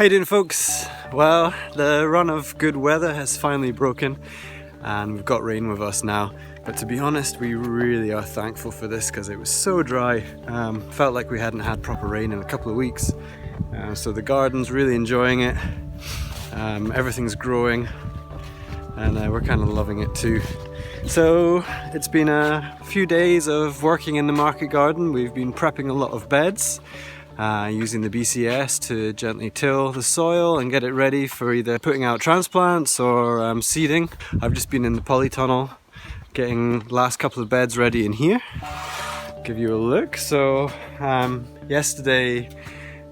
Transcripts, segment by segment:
How you doing, folks? Well, the run of good weather has finally broken and we've got rain with us now. But to be honest, we really are thankful for this because it was so dry. Felt like we hadn't had proper rain in a couple of weeks. So the garden's really enjoying it. Everything's growing and we're kind of loving it too. So it's been a few days of working in the market garden. We've been prepping a lot of beds. Using the BCS to gently till the soil and get it ready for either putting out transplants or seeding. I've just been in the polytunnel getting the last couple of beds ready in here. Give you a look. So yesterday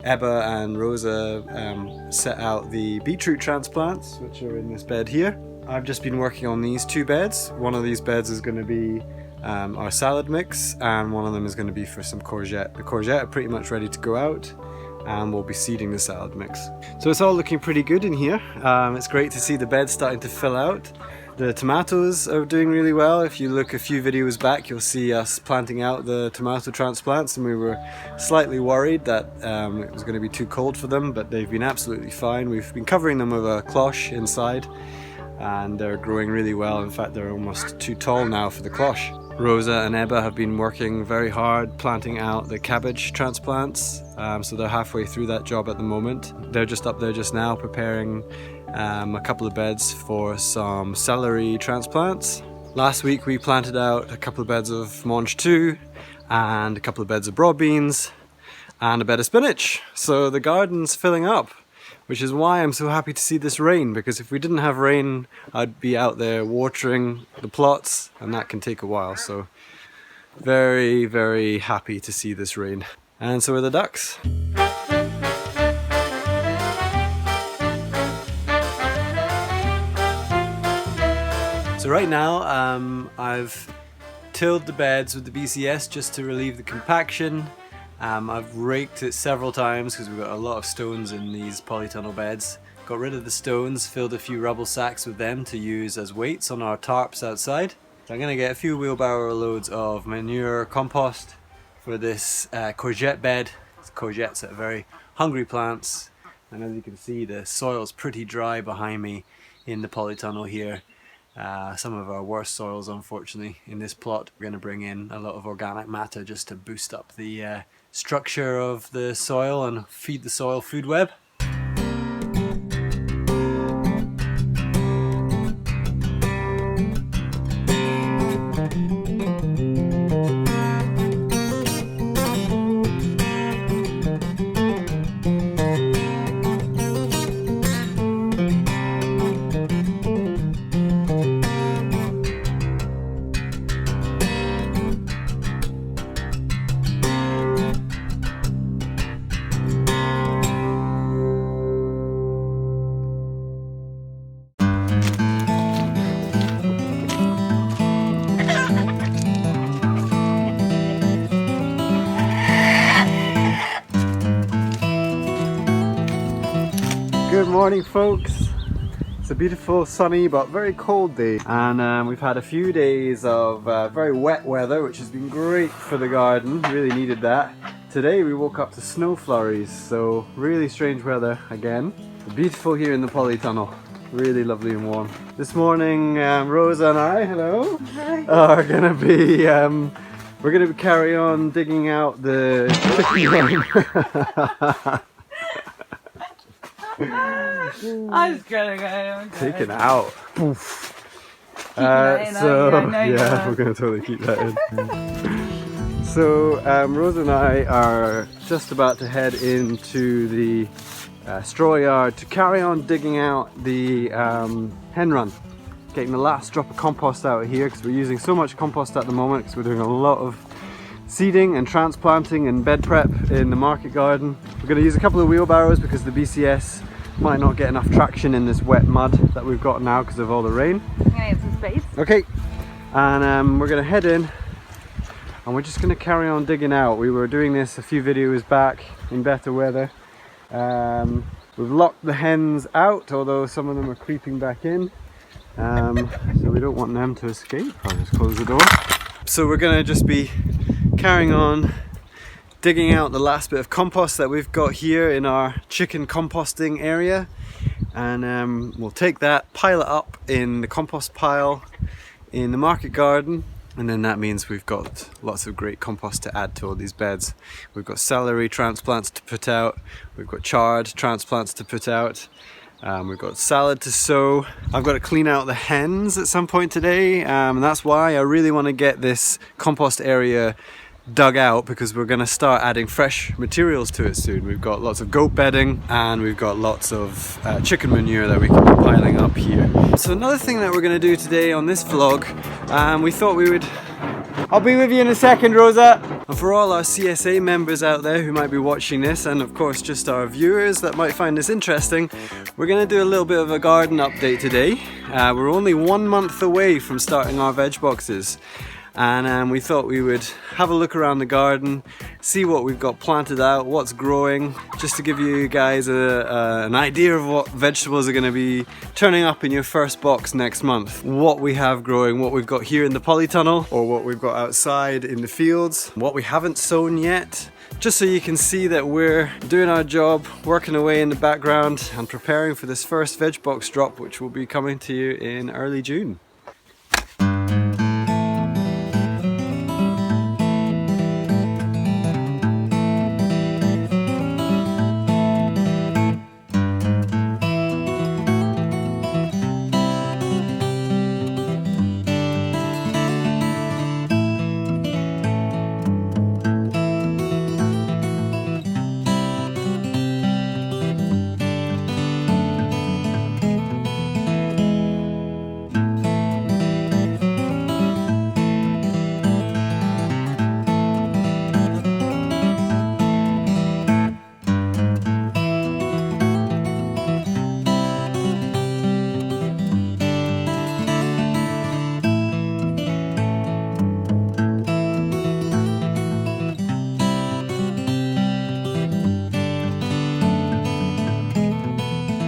Ebba and Rosa set out the beetroot transplants, which are in this bed here. I've just been working on these two beds. One of these beds is going to be our salad mix, and one of them is going to be for some courgette. The courgette are pretty much ready to go out and we'll be seeding the salad mix. So it's all looking pretty good in here. It's great to see the bed starting to fill out. The tomatoes are doing really well. If you look a few videos back, you'll see us planting out the tomato transplants, and we were slightly worried that it was going to be too cold for them, but they've been absolutely fine. We've been covering them with a cloche inside and they're growing really well. In fact, they're almost too tall now for the cloche. Rosa and Ebba have been working very hard planting out the cabbage transplants, so they're halfway through that job at the moment. They're just up there just now preparing a couple of beds for some celery transplants. Last week we planted out a couple of beds of mange tout and a couple of beds of broad beans and a bed of spinach. So the garden's filling up, which is why I'm so happy to see this rain, because if we didn't have rain, I'd be out there watering the plots, and that can take a while. So very, very happy to see this rain. And so are the ducks. So right now, I've tilled the beds with the BCS just to relieve the compaction. I've raked it several times because we've got a lot of stones in these polytunnel beds. Got rid of the stones, filled a few rubble sacks with them to use as weights on our tarps outside. So I'm going to get a few wheelbarrow loads of manure compost for this courgette bed. Courgettes are very hungry plants, and as you can see, the soil's pretty dry behind me in the polytunnel here. Some of our worst soils, unfortunately, in this plot. We're going to bring in a lot of organic matter just to boost up the structure of the soil and feed the soil food web. Good morning, folks. It's a beautiful sunny but very cold day, and we've had a few days of very wet weather, which has been great for the garden. Really needed that. Today we woke up to snow flurries, so really strange weather again. Beautiful here in the polytunnel. Really lovely and warm. This morning Rosa and I, hello, Hi. are gonna be we're gonna carry on digging out the chicken run. I'm just gonna go. Take it out. Poof. That in, Yeah, we're gonna totally keep that in. So Rosa and I are just about to head into the straw yard to carry on digging out the hen run. Getting the last drop of compost out here because we're using so much compost at the moment because we're doing a lot of seeding and transplanting and bed prep in the market garden. We're going to use a couple of wheelbarrows because the BCS might not get enough traction in this wet mud that we've got now because of all the rain. I'm gonna get some space. Okay, and we're going to head in and we're just going to carry on digging out. We were doing this a few videos back in better weather. We've locked the hens out, although some of them are creeping back in. So we don't want them to escape. I'll just close the door. So we're going to just be carrying on digging out the last bit of compost that we've got here in our chicken composting area, and we'll take that, pile it up in the compost pile in the market garden, and then that means we've got lots of great compost to add to all these beds. We've got celery transplants to put out, we've got chard transplants to put out, we've got salad to sow. I've got to clean out the hens at some point today, and that's why I really want to get this compost area dug out, because we're going to start adding fresh materials to it soon. We've got lots of goat bedding and we've got lots of chicken manure that we can be piling up here. So another thing that we're going to do today on this vlog, we thought we would... I'll be with you in a second, Rosa. And for all our CSA members out there who might be watching this, and of course just our viewers that might find this interesting, we're going to do a little bit of a garden update today. We're only 1 month away from starting our veg boxes. And we thought we would have a look around the garden, see what we've got planted out, what's growing, just to give you guys an idea of what vegetables are going to be turning up in your first box next month. What we have growing, what we've got here in the polytunnel, or what we've got outside in the fields, what we haven't sown yet, just so you can see that we're doing our job, working away in the background and preparing for this first veg box drop, which will be coming to you in early June.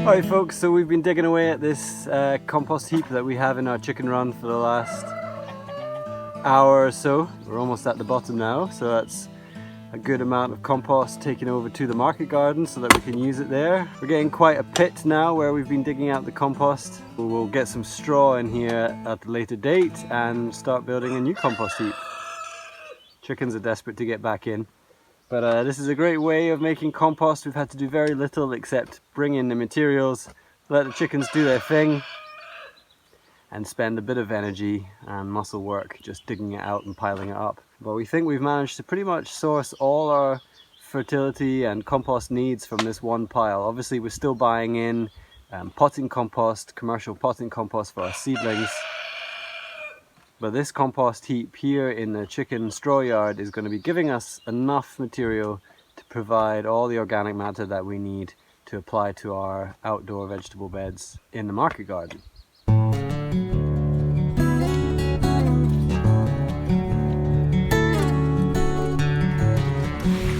Alright folks, so we've been digging away at this compost heap that we have in our chicken run for the last hour or so. We're almost at the bottom now, so that's a good amount of compost taken over to the market garden so that we can use it there. We're getting quite a pit now where we've been digging out the compost. We'll get some straw in here at a later date and start building a new compost heap. Chickens are desperate to get back in. But this is a great way of making compost. We've had to do very little except bring in the materials, let the chickens do their thing, and spend a bit of energy and muscle work just digging it out and piling it up. But we think we've managed to pretty much source all our fertility and compost needs from this one pile. Obviously we're still buying in potting compost, commercial potting compost for our seedlings. But this compost heap here in the chicken straw yard is going to be giving us enough material to provide all the organic matter that we need to apply to our outdoor vegetable beds in the market garden.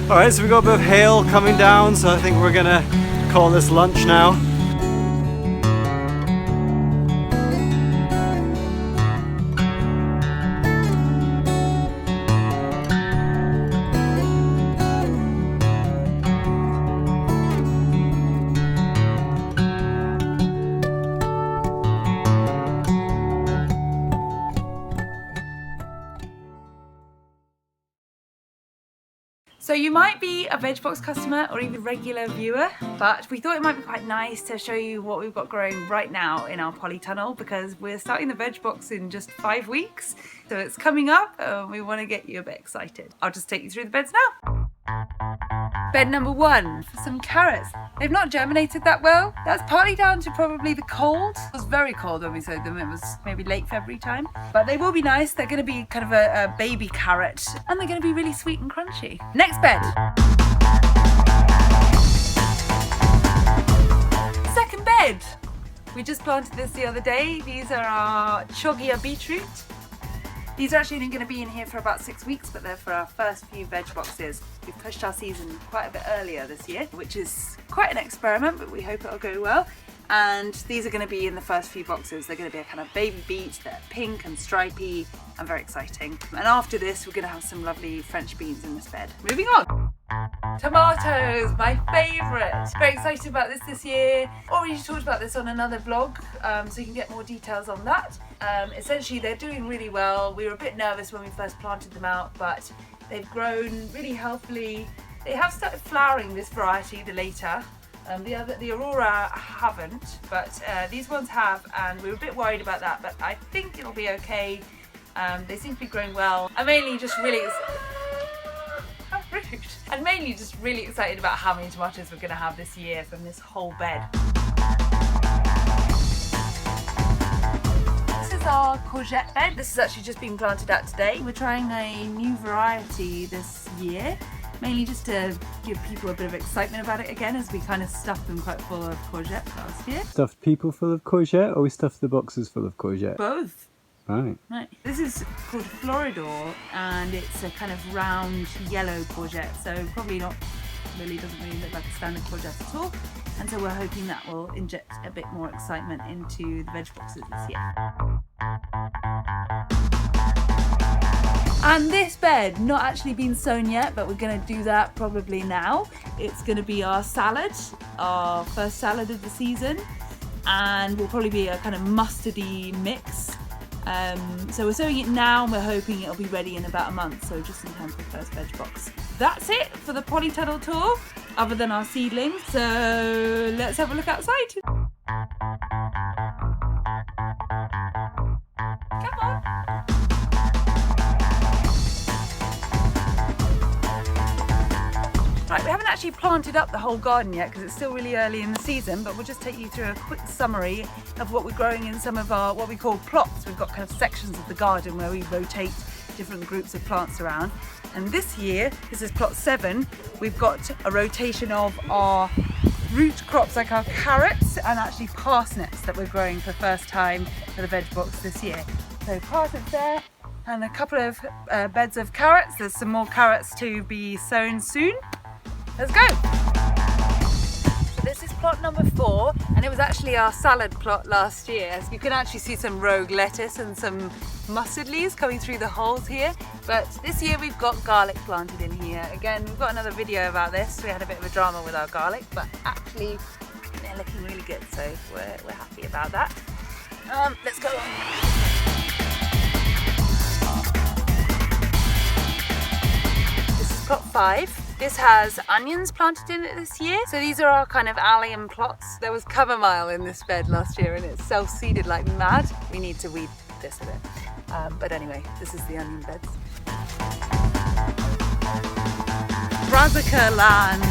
Alright, so we've got a bit of hail coming down, so I think we're going to call this lunch now. So you might be a veg box customer or even a regular viewer, but we thought it might be quite nice to show you what we've got growing right now in our polytunnel, because we're starting the veg box in just 5 weeks. So it's coming up and we want to get you a bit excited. I'll just take you through the beds now. Bed number 1 for some carrots. They've not germinated that well. That's partly down to probably the cold. It was very cold when we sowed them. It was maybe late February time. But they will be nice. They're going to be kind of a baby carrot, and they're going to be really sweet and crunchy. Next bed. Second bed. We just planted this the other day. These are our chogia beetroot. These are actually going to be in here for about 6 weeks, but they're for our first few veg boxes. We've pushed our season quite a bit earlier this year, which is quite an experiment, but we hope it'll go well. And these are going to be in the first few boxes. They're going to be a kind of baby beet. They're pink and stripy and very exciting. And after this, we're going to have some lovely French beans in this bed. Moving on. Tomatoes, my favourite. Very excited about this year. Already talked about this on another vlog, so you can get more details on that. Essentially, they're doing really well. We were a bit nervous when we first planted them out, but they've grown really healthily. They have started flowering, this variety, the later. The Aurora haven't, but these ones have, and we were a bit worried about that, but I think it'll be okay. They seem to be growing well. I'm mainly just really excited about how many tomatoes we're going to have this year from this whole bed. This is our courgette bed. This has actually just been planted out today. We're trying a new variety this year, mainly just to give people a bit of excitement about it again, as we kind of stuffed them quite full of courgette last year. Stuffed people full of courgette, or we stuffed the boxes full of courgette? Both. Right. This is called Floridor, and it's a kind of round yellow courgette, so probably not really, doesn't really look like a standard courgette at all. And so we're hoping that will inject a bit more excitement into the veg boxes this year. And this bed, not actually been sown yet, but we're going to do that probably now. It's going to be our salad, our first salad of the season, and will probably be a kind of mustardy mix. So we're sowing it now, and we're hoping it'll be ready in about a month, so just in time for the first veg box. That's it for the polytunnel tour, other than our seedlings. So let's have a look outside. Come on. Right, we haven't actually planted up the whole garden yet because it's still really early in the season, but we'll just take you through a quick summary of what we're growing in some of our, what we call plots. We've got kind of sections of the garden where we rotate different groups of plants around. And this year, this is plot 7, we've got a rotation of our root crops like our carrots and actually parsnips that we're growing for the first time for the veg box this year. So parsnips there, and a couple of beds of carrots. There's some more carrots to be sown soon. Let's go! So this is plot number 4, and it was actually our salad plot last year. So you can actually see some rogue lettuce and some mustard leaves coming through the holes here. But this year we've got garlic planted in here. Again, we've got another video about this. We had a bit of a drama with our garlic, but actually they're looking really good, so we're happy about that. Let's go on. This is plot 5. This has onions planted in it this year. So these are our kind of allium plots. There was chamomile in this bed last year and it's self-seeded like mad. We need to weed this a bit. But anyway, this is the onion beds. Brassica land.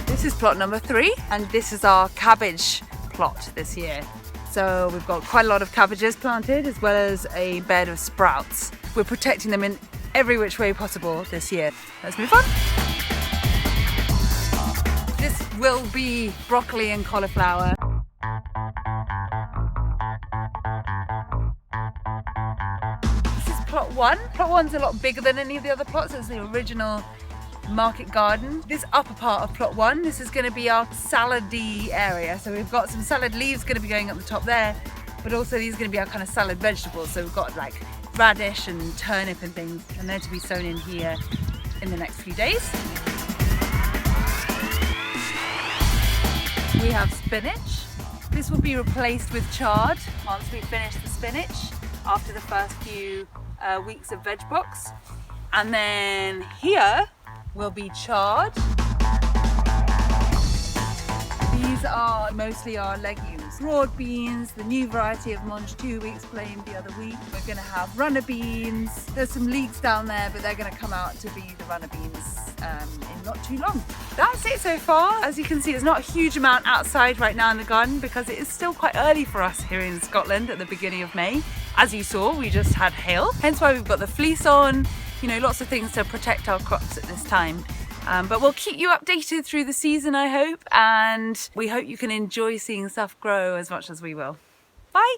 This is plot number 3, and this is our cabbage plot this year. So we've got quite a lot of cabbages planted, as well as a bed of sprouts. We're protecting them in every which way possible this year. Let's move on. This will be broccoli and cauliflower. This is plot 1. Plot 1's a lot bigger than any of the other plots. It's the original market garden. This upper part of plot 1, this is going to be our salad-y area. So we've got some salad leaves going to be going up the top there, but also these are going to be our kind of salad vegetables. So we've got like radish and turnip and things, and they're to be sown in here in the next few days. We have spinach. This will be replaced with chard once we finish the spinach after the first few weeks of veg box. And then here will be chard. These are mostly our legumes. Broad beans, the new variety of Monge 2 we explained the other week. We're going to have runner beans. There's some leeks down there, but they're going to come out to be the runner beans in not too long. That's it so far. As you can see, there's not a huge amount outside right now in the garden because it is still quite early for us here in Scotland at the beginning of May. As you saw, we just had hail, hence why we've got the fleece on. You know, lots of things to protect our crops at this time. But we'll keep you updated through the season, I hope, and we hope you can enjoy seeing stuff grow as much as we will. Bye!